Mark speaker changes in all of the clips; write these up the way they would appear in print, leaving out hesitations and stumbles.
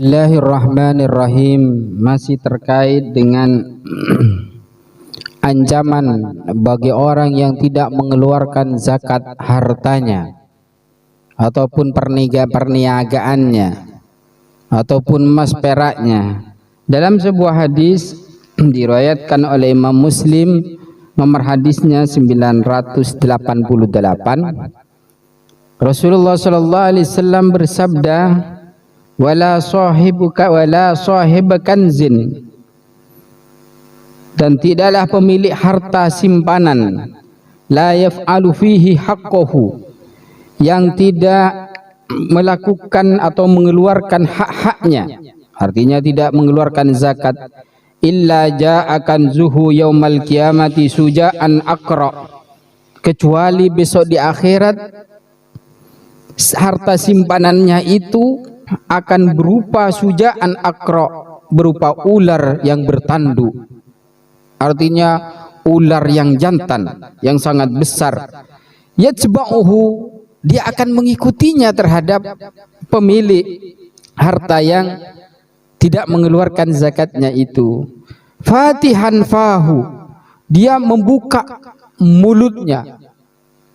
Speaker 1: Bismillahirrahmanirrahim. Masih terkait dengan ancaman bagi orang yang tidak mengeluarkan zakat hartanya ataupun perniagaannya ataupun emas peraknya. Dalam sebuah hadis diriwayatkan oleh Imam Muslim, nomor hadisnya 988, Rasulullah sallallahu alaihi wasallam bersabda, wala sahib kanzin, dan tidaklah pemilik harta simpanan, la yaf'alu fihi haqqahu, yang tidak melakukan atau mengeluarkan hak-haknya, artinya tidak mengeluarkan zakat, illa ja'akan zuhu yaumal qiyamati suja'an aqra, kecuali besok di akhirat harta simpanannya itu akan berupa suja'an aqra, berupa ular yang bertanduk, artinya ular yang jantan yang sangat besar. Yatba'uhu, dia akan mengikutinya terhadap pemilik harta yang tidak mengeluarkan zakatnya itu. Fatihan fahu, dia membuka mulutnya,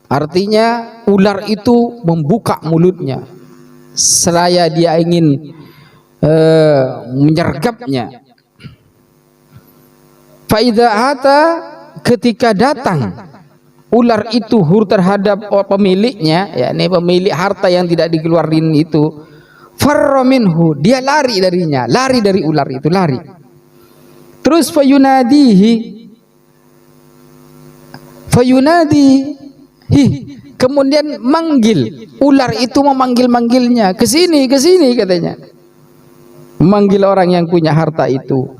Speaker 1: artinya ular itu membuka mulutnya seraya dia ingin menyergapnya. Faidha ata, ketika datang ular itu terhadap pemiliknya, yakni pemilik harta yang tidak dikeluarin itu, farra minhu, dia lari darinya, lari dari ular itu, lari. Terus fayunadihi, kemudian manggil, ular itu memanggil-manggilnya, ke sini katanya, memanggil orang yang punya harta itu.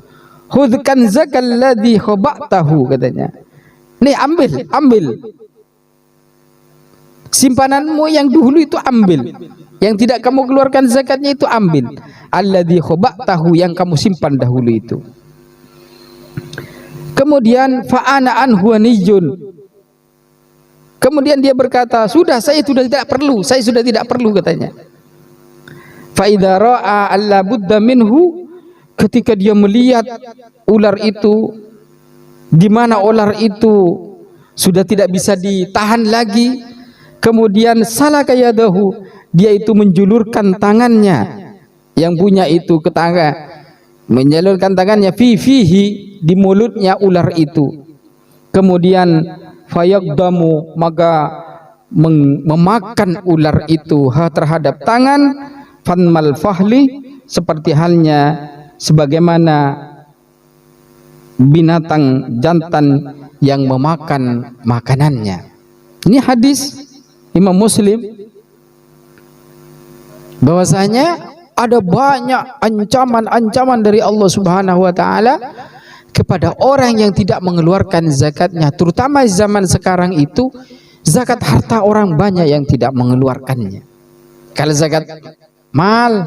Speaker 1: Khudh kanzakal ladzi khaba'tahu, katanya, nih ambil simpananmu yang dahulu itu, ambil yang tidak kamu keluarkan zakatnya itu, ambil alladzi khaba'tahu, yang kamu simpan dahulu itu. Kemudian fa'ana anhu aniyun, kemudian dia berkata, sudah, saya sudah tidak perlu, katanya. Fa idza ra'a alla budda minhu, ketika dia melihat ular itu, di mana ular itu sudah tidak bisa ditahan lagi, kemudian salaka yadahu, dia itu menjulurkan tangannya yang punya itu ke tangga, menjalurkan tangannya fihi, di mulutnya ular itu. Kemudian fayaqdamu, maka memakan ular itu terhadap tangan, fanmal fahli, seperti halnya sebagaimana binatang jantan yang memakan makanannya. Ini hadis Imam Muslim, bahwasanya ada banyak ancaman-ancaman dari Allah Subhanahu wa taala kepada orang yang tidak mengeluarkan zakatnya, terutama zaman sekarang itu zakat harta orang banyak yang tidak mengeluarkannya. Kalau zakat mal,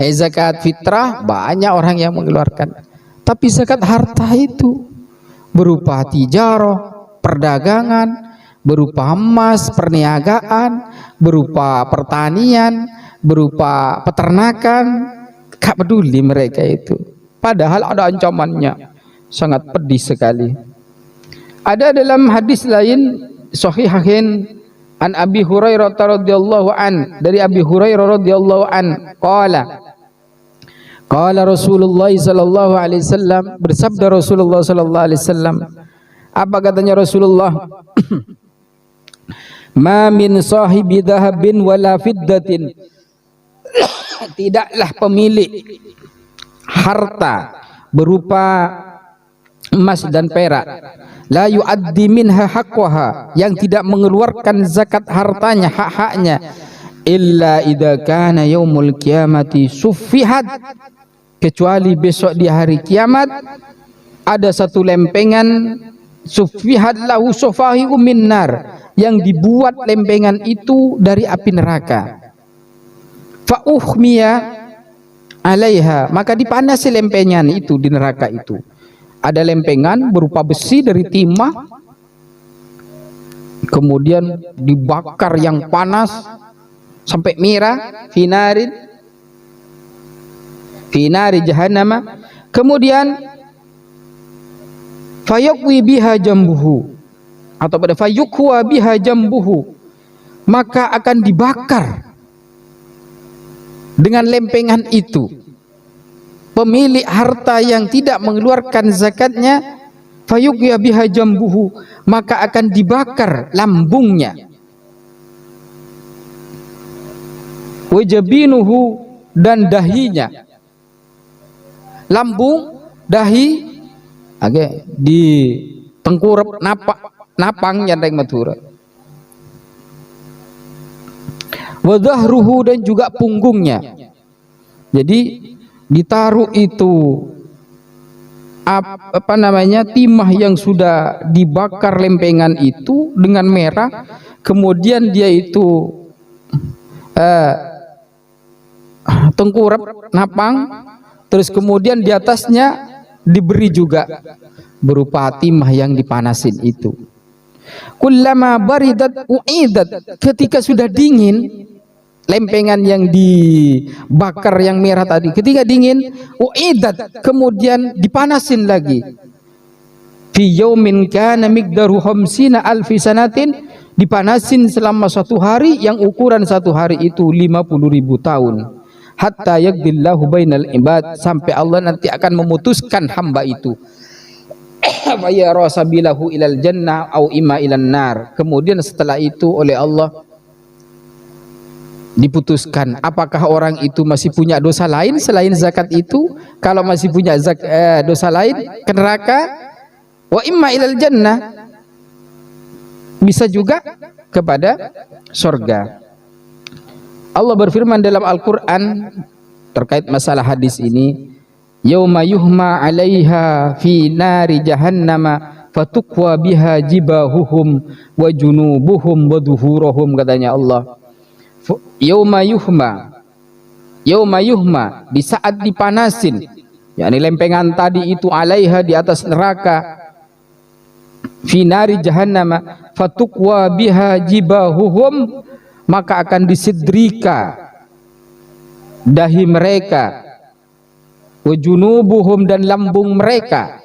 Speaker 1: zakat fitrah banyak orang yang mengeluarkan, tapi zakat harta itu berupa tijarah, perdagangan, berupa emas, perniagaan, berupa pertanian, berupa peternakan, gak peduli mereka itu. Padahal ada ancamannya, sangat pedih sekali. Ada dalam hadis lain sahihain an Abi Hurairah radhiyallahu an, dari Abi Hurairah radhiyallahu an, qala Rasulullah sallallahu alaihi wasallam, bersabda Rasulullah sallallahu alaihi wasallam, apa katanya Rasulullah? Ma min sahibi dhahabin wala fiddatin, tidaklah pemilik harta berupa emas dan perak, la yu'addi minha haqqaha, yang tidak mengeluarkan zakat hartanya, hak-haknya, illa idza kana yaumul qiyamati suffihat, kecuali besok di hari kiamat ada satu lempengan, suffihat lahu sufahiu minnar, yang dibuat lempengan itu dari api neraka. Fa uhmiya alaiha, maka dipanasi lempengan itu di neraka itu. Ada lempengan berupa besi dari timah, kemudian dibakar yang panas sampai merah, finarin, fi nari jahannam, kemudian fayaqwi biha jambuhu, atau pada fayuqwa biha jambuhu, maka akan dibakar dengan lempengan itu pemilik harta yang tidak mengeluarkan zakatnya. Fayuqwa biha jambuhu, maka akan dibakar lambungnya. Wajabinuhu, dan dahinya. Lambung, dahi, di tengkurap, napang yang matura. Wadahruhu, dan juga punggungnya. Jadi ditaruh itu timah yang sudah dibakar lempengan itu dengan merah, kemudian dia itu tengkurap, napang, terus kemudian di atasnya diberi juga berupa timah yang dipanasin itu. Kullama baridat u'idat, ketika sudah dingin lempengan yang dibakar yang merah tadi, ketika dingin, u'idat, kemudian dipanasin lagi. Fi yaumin kana miqdaru khamsina alfi sanatin, dipanasin selama satu hari yang ukuran satu hari itu 50.000 tahun. Hatta yaqdillahu bainal ibad, sampai Allah nanti akan memutuskan hamba itu. Wa yara sabilahu ilal jannah au imma ilan nar. Kemudian setelah itu oleh Allah diputuskan apakah orang itu masih punya dosa lain selain zakat itu. Kalau masih punya dosa lain, ke neraka. Wa imma ilal jannah, bisa juga kepada surga. Allah berfirman dalam Al-Quran terkait masalah hadis ini, yauma yuhma 'alaiha fi nari jahannama fatukwa biha jibahuhum wa junubuhum wa duhuruhum, katanya Allah. Yauma yuhma, di saat dipanasin, yakni lempengan tadi itu, 'alaiha, di atas neraka, fi nari jahannama fatukwa biha jibahuhum, maka akan disidrika dahi mereka, wa junubuhum, dan lambung mereka,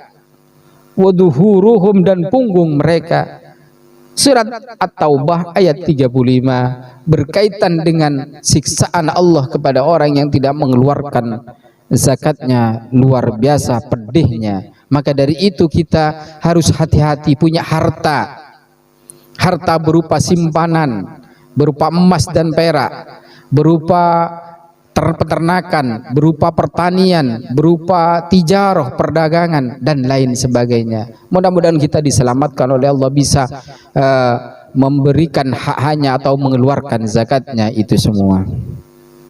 Speaker 1: wa duhuruhum, dan punggung mereka. Surat At-Taubah ayat 35 berkaitan dengan siksaan Allah kepada orang yang tidak mengeluarkan zakatnya, luar biasa pedihnya. Maka dari itu kita harus hati-hati punya harta berupa simpanan, berupa emas dan perak, berupa peternakan, berupa pertanian, berupa tijarah, perdagangan, dan lain sebagainya. Mudah-mudahan kita diselamatkan oleh Allah, bisa memberikan hak-haknya atau mengeluarkan zakatnya itu semua.